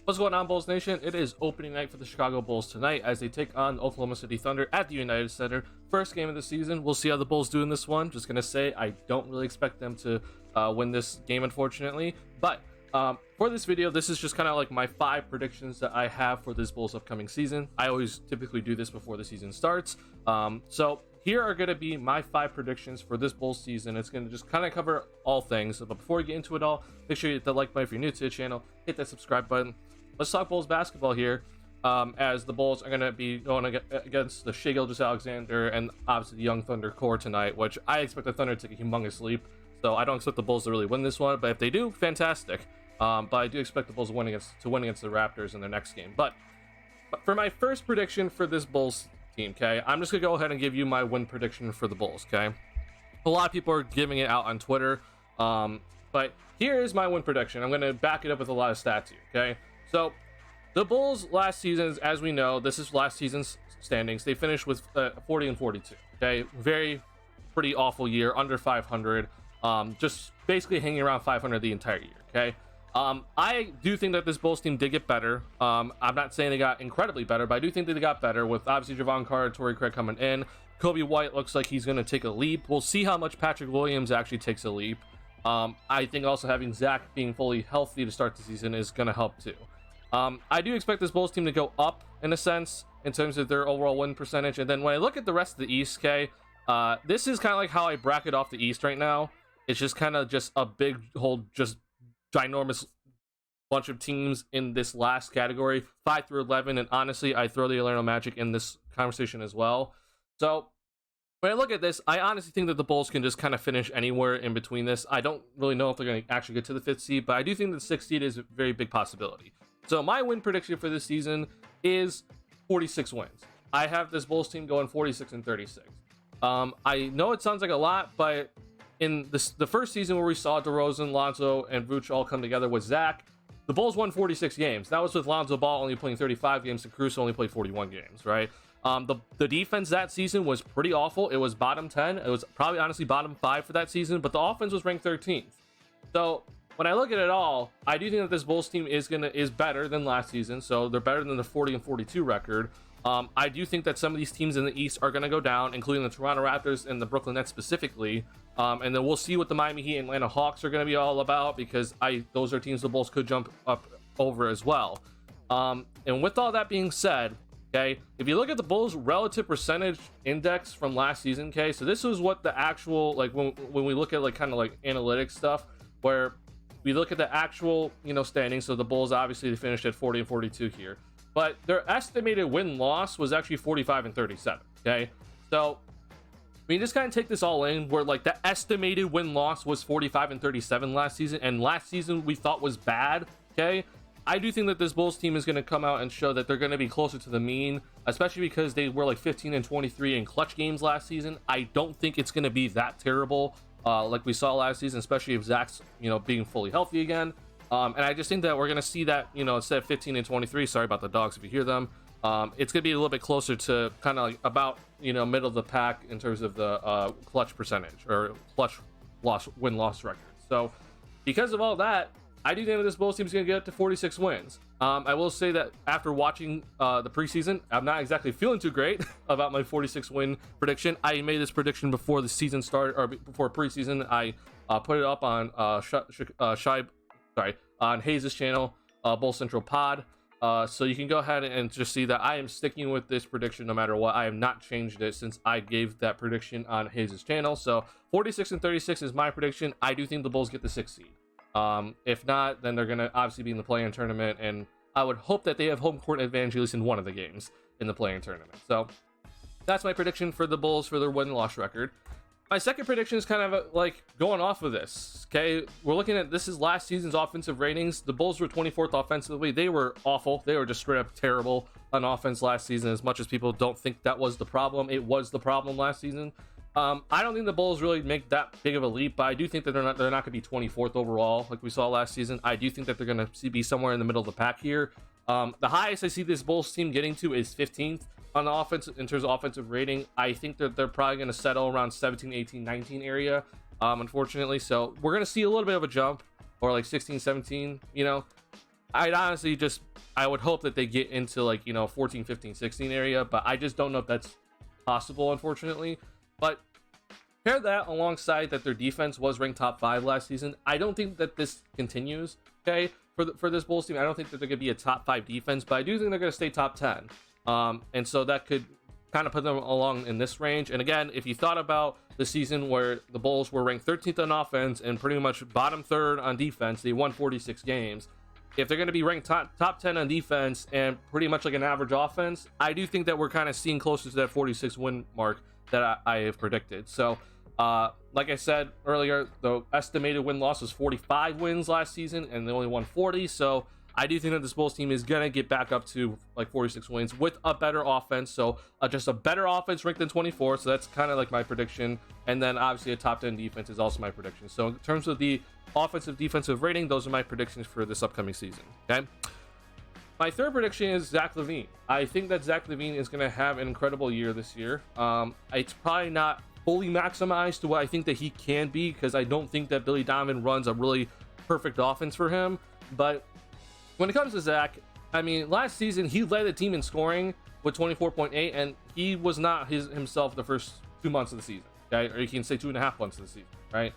What's going on, Bulls Nation? It is opening night for the Chicago Bulls tonight as they take on Oklahoma City Thunder at the United Center. First game of the season. We'll see how the Bulls do in this one. Just going to say I don't really expect them to win this game, unfortunately. But for this video, this is just kind of like my 5 predictions that I have for this Bulls upcoming season. I always typically do this before the season starts. So here are going to be my 5 predictions for this Bulls season. It's going to just kind of cover all things. But before we get into it all, make sure you hit the like button if you're new to the channel. Hit that subscribe button. Let's talk Bulls basketball here, as the Bulls are going to be going against the Shai Gilgeous-Alexander and obviously the Young Thunder core tonight, which I expect the Thunder to take a humongous leap. So I don't expect the Bulls to really win this one, but if they do, fantastic. But I do expect the Bulls to win against the Raptors in their next game. But for my first prediction for this Bulls team, okay, I'm just going to go ahead and give you my win prediction for the Bulls, okay? A lot of people are giving it out on Twitter, but here is my win prediction. I'm going to back it up with a lot of stats here, okay? So, the Bulls last season, as we know, this is last season's standings. They finished with 40 and 42. Okay, pretty awful year, under 500. Just basically hanging around 500 the entire year. Okay, I do think that this Bulls team did get better. I'm not saying they got incredibly better, but I do think that they got better with obviously Javon Carter, Torrey Craig coming in. Kobe White looks like he's going to take a leap. We'll see how much Patrick Williams actually takes a leap. I think also having Zach being fully healthy to start the season is going to help too. I do expect this Bulls team to go up in a sense in terms of their overall win percentage. And then when I look at the rest of the East, K, this is kind of like how I bracket off the East right now. It's just kind of just a big whole just ginormous bunch of teams in this last category, 5 through 11. And honestly, I throw the Orlando Magic in this conversation as well. So when I look at this, I honestly think that the Bulls can just kind of finish anywhere in between this. I don't really know if they're going to actually get to the 5th seed, but I do think the 6th seed is a very big possibility. So my win prediction for this season is 46 wins. I have this Bulls team going 46 and 36. I know it sounds like a lot, but in the first season where we saw DeRozan, Lonzo, and Vooch all come together with Zach, the Bulls won 46 games. That was with Lonzo Ball only playing 35 games and Caruso only played 41 games, right? The defense that season was pretty awful. It was bottom 10. It was probably honestly bottom 5 for that season, but the offense was ranked 13th. So when I look at it all, I do think that this Bulls team is better than last season. So they're better than the 40 and 42 record. I do think that some of these teams in the East are going to go down, including the Toronto Raptors and the Brooklyn Nets specifically. And then we'll see what the Miami Heat and Atlanta Hawks are going to be all about, because those are teams the Bulls could jump up over as well. And with all that being said, okay, if you look at the Bulls relative percentage index from last season, okay, so this is what the actual, like when we look at like kind of like analytics stuff, where we look at the actual, standings. So the Bulls obviously they finished at 40 and 42 here, but their estimated win-loss was actually 45 and 37. Okay, so we just kind of take this all in, where like the estimated win-loss was 45 and 37 last season, and last season we thought was bad. Okay, I do think that this Bulls team is going to come out and show that they're going to be closer to the mean, especially because they were like 15 and 23 in clutch games last season. I don't think it's going to be that terrible. Like we saw last season, especially if Zach's, being fully healthy again. And I just think that we're going to see that, instead of 15 and 23, sorry about the dogs if you hear them, it's going to be a little bit closer to kind of like about, middle of the pack in terms of the clutch percentage or clutch win-loss record. So because of all that, I do think that this Bulls team is going to get up to 46 wins. I will say that after watching the preseason, I'm not exactly feeling too great about my 46 win prediction. I made this prediction before the season started, or before preseason. I put it up on on Hayes' channel, Bull Central Pod. So you can go ahead and just see that I am sticking with this prediction no matter what. I have not changed it since I gave that prediction on Hayes' channel. So 46 and 36 is my prediction. I do think the Bulls get the 6th seed. If not, then they're going to obviously be in the play-in tournament, and I would hope that they have home court advantage at least in one of the games in the play-in tournament. So that's my prediction for the Bulls for their win-loss record. My second prediction is kind of like going off of this. Okay, we're looking at this is last season's offensive ratings. The Bulls were 24th offensively. They were awful. They were just straight up terrible on offense last season. As much as people don't think that was the problem, it was the problem last season. I don't think the Bulls really make that big of a leap, but I do think that they're not going to be 24th overall like we saw last season. I do think that they're going to be somewhere in the middle of the pack here. The highest I see this Bulls team getting to is 15th on the offense in terms of offensive rating. I think that they're probably going to settle around 17, 18, 19 area, unfortunately. So we're going to see a little bit of a jump, or like 16, 17. I'd honestly just I would hope that they get into like, 14, 15, 16 area, but I just don't know if that's possible, unfortunately. But pair that alongside that their defense was ranked top 5 last season. I don't think that this continues, okay, for this Bulls team. I don't think that they're going to be a top 5 defense, but I do think they're going to stay top 10. And so that could kind of put them along in this range. And again, if you thought about the season where the Bulls were ranked 13th on offense and pretty much bottom third on defense, they won 46 games. If they're going to be ranked top 10 on defense and pretty much like an average offense, I do think that we're kind of seeing closer to that 46 win mark that I have predicted. So, like I said earlier, the estimated win-loss was 45 wins last season, and they only won 40. So I do think that this Bulls team is going to get back up to like 46 wins with a better offense. So just a better offense ranked than 24. So that's kind of like my prediction. And then obviously a top 10 defense is also my prediction. So in terms of the offensive defensive rating, those are my predictions for this upcoming season. Okay. My third prediction is Zach LaVine. I think that Zach LaVine is going to have an incredible year this year. It's probably not fully maximized to what I think that he can be, because I don't think that Billy Donovan runs a really perfect offense for him. But when it comes to Zach, I mean, last season he led the team in scoring with 24.8, and he was not himself the first 2 months of the season, okay? Or you can say 2.5 months of the season, right?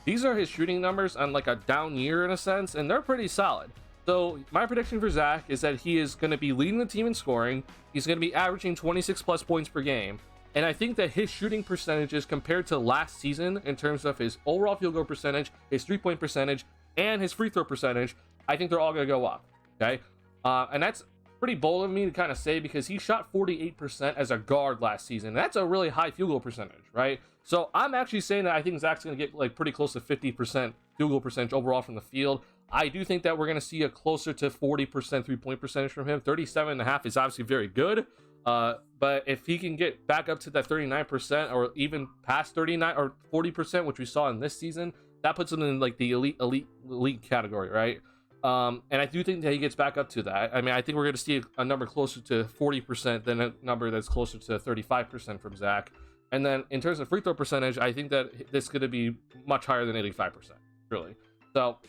These are his shooting numbers on like a down year in a sense, and they're pretty solid. So my prediction for Zach is that he is going to be leading the team in scoring. He's going to be averaging 26 plus points per game. And I think that his shooting percentages compared to last season in terms of his overall field goal percentage, his 3-point percentage, and his free throw percentage, I think they're all going to go up, okay? And that's pretty bold of me to kind of say, because he shot 48% as a guard last season. That's a really high field goal percentage, right? So I'm actually saying that I think Zach's going to get like pretty close to 50% field goal percentage overall from the field. I do think that we're going to see a closer to 40% 3-point percentage from him. 37.5 is obviously very good. But if he can get back up to that 39% or even past 39 or 40%, which we saw in this season, that puts him in like the elite category, right? And I do think that he gets back up to that. I mean, I think we're going to see a number closer to 40% than a number that's closer to 35% from Zach. And then in terms of free throw percentage, I think that this is going to be much higher than 85%, really. So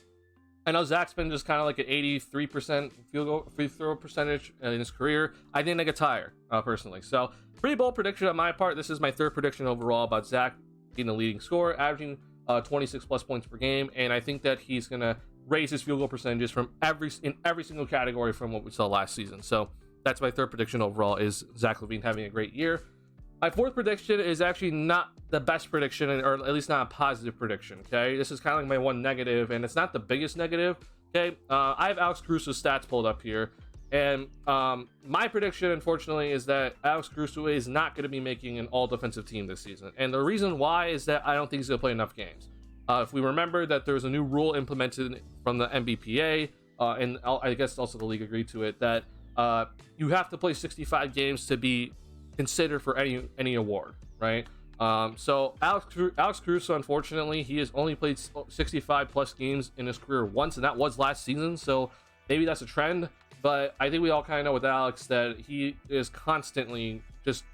I know Zach's been just kind of like an 83% free throw percentage in his career. I think that gets higher, personally. So pretty bold prediction on my part. This is my third prediction overall about Zach being the leading scorer, averaging 26 plus points per game. And I think that he's going to raise his field goal percentages from every single category from what we saw last season. So that's my third prediction overall, is Zach LaVine having a great year. My fourth prediction is actually not the best prediction, or at least not a positive prediction, okay? This is kind of like my one negative, and it's not the biggest negative, okay? I have Alex Caruso's stats pulled up here, and my prediction, unfortunately, is that Alex Caruso is not going to be making an all-defensive team this season. And the reason why is that I don't think he's going to play enough games. If we remember that there was a new rule implemented from the NBPA, and I guess also the league agreed to it, that you have to play 65 games to be considered for any award, right? So Alex Caruso, unfortunately, he has only played 65 plus games in his career once, and that was last season. So maybe that's a trend, but I think we all kind of know with Alex that he is constantly just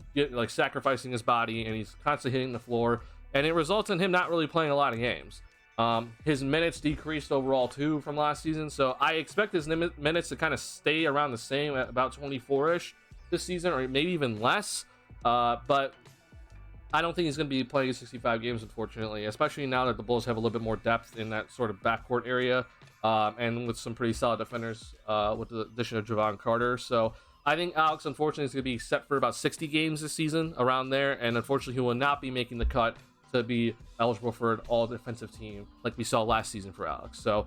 sacrificing his body, and he's constantly hitting the floor, and it results in him not really playing a lot of games. His minutes decreased overall too from last season, so I expect his minutes to kind of stay around the same at about 24-ish this season, or maybe even less. But I don't think he's going to be playing 65 games, unfortunately, especially now that the Bulls have a little bit more depth in that sort of backcourt area, and with some pretty solid defenders with the addition of Javon Carter. So I think Alex, unfortunately, is going to be set for about 60 games this season, around there, and unfortunately he will not be making the cut to be eligible for an all-defensive team like we saw last season for Alex. So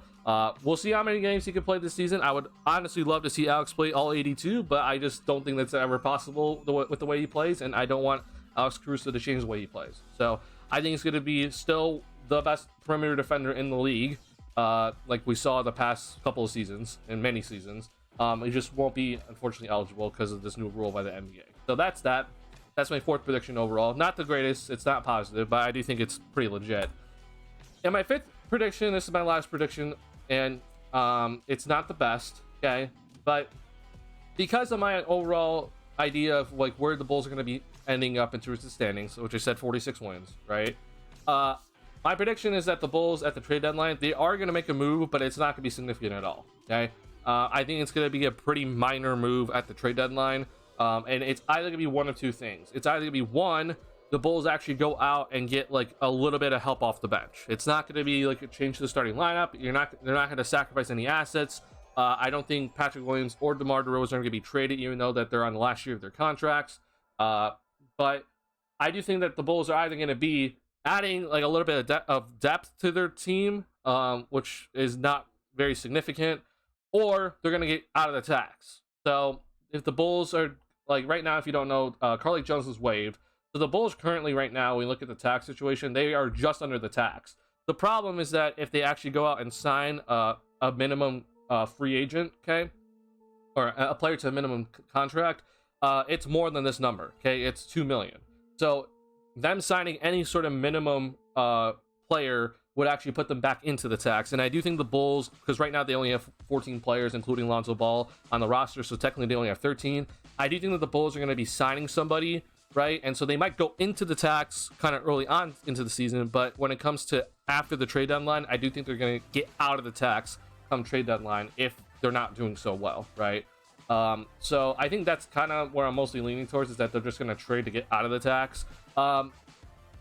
we'll see how many games he can play this season. I would honestly love to see Alex play all 82, but I just don't think that's ever possible with the way he plays, and I don't want Alex Caruso to change the way he plays. So I think he's going to be still the best perimeter defender in the league, like we saw the past couple of seasons and many seasons. He just won't be, unfortunately, eligible because of this new rule by the NBA. So that's that. That's my fourth prediction overall. Not the greatest. It's not positive, but I do think it's pretty legit. And my fifth prediction, this is my last prediction, and it's not the best, okay? But because of my overall idea of like where the Bulls are going to be ending up in terms of standings, which I said 46 wins, right? My prediction is that the Bulls at the trade deadline, they are going to make a move, but it's not going to be significant at all, okay? I think it's going to be a pretty minor move at the trade deadline. And it's either going to be one of two things. It's either going to be one, the Bulls actually go out and get like a little bit of help off the bench. It's not going to be like a change to the starting lineup. They're not going to sacrifice any assets. I don't think Patrick Williams or DeMar DeRozan are going to be traded, even though that they're on the last year of their contracts. But I do think that the Bulls are either going to be adding like a little bit of depth to their team, which is not very significant, or they're going to get out of the tax. So if the Bulls are like right now, if you don't know, Carly Jones was waived. So the Bulls currently right now, when we look at the tax situation, they are just under the tax. The problem is that if they actually go out and sign a minimum free agent, okay, or a player to a minimum contract, it's more than this number, okay? It's $2 million. So them signing any sort of minimum player would actually put them back into the tax. And I do think the Bulls, because right now they only have 14 players, including Lonzo Ball, on the roster, so technically they only have 13. I do think that the Bulls are going to be signing somebody, right? And so they might go into the tax kind of early on into the season, but when it comes to after the trade deadline, I do think they're going to get out of the tax come trade deadline if they're not doing so well, right? So I think that's kind of where I'm mostly leaning towards, is that they're just going to trade to get out of the tax. The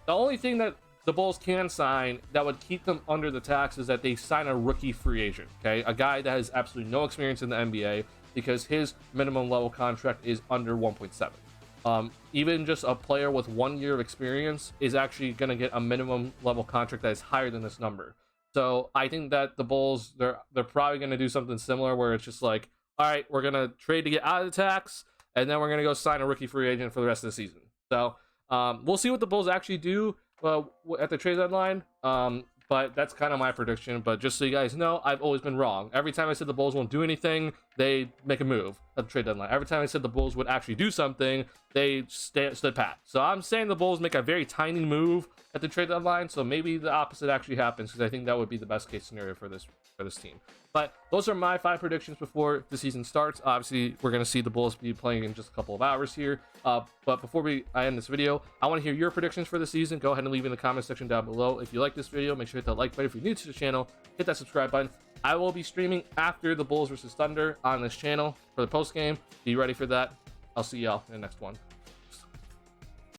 only thing that the Bulls can sign that would keep them under the tax is that they sign a rookie free agent, okay? A guy that has absolutely no experience in the NBA, because his minimum level contract is under 1.7. Even just a player with 1 year of experience is actually going to get a minimum level contract that is higher than this number. So I think that the Bulls, they're probably going to do something similar where it's just like, all right, we're going to trade to get out of the tax, and then we're going to go sign a rookie free agent for the rest of the season. So we'll see what the Bulls actually do at the trade deadline. But that's kind of my prediction. But just so you guys know, I've always been wrong. Every time I said the Bulls won't do anything, they make a move at the trade deadline. Every time I said the Bulls would actually do something, they stood pat. So I'm saying the Bulls make a very tiny move at the trade deadline. So maybe the opposite actually happens, because I think that would be the best case scenario for this team. But those are my 5 predictions before the season starts. Obviously, we're going to see the Bulls be playing in just a couple of hours here. But before I end this video, I want to hear your predictions for the season. Go ahead and leave in the comment section down below. If you like this video, make sure to hit that like button. If you're new to the channel, hit that subscribe button. I will be streaming after the Bulls versus Thunder on this channel for the post game. Be ready for that. I'll see y'all in the next one.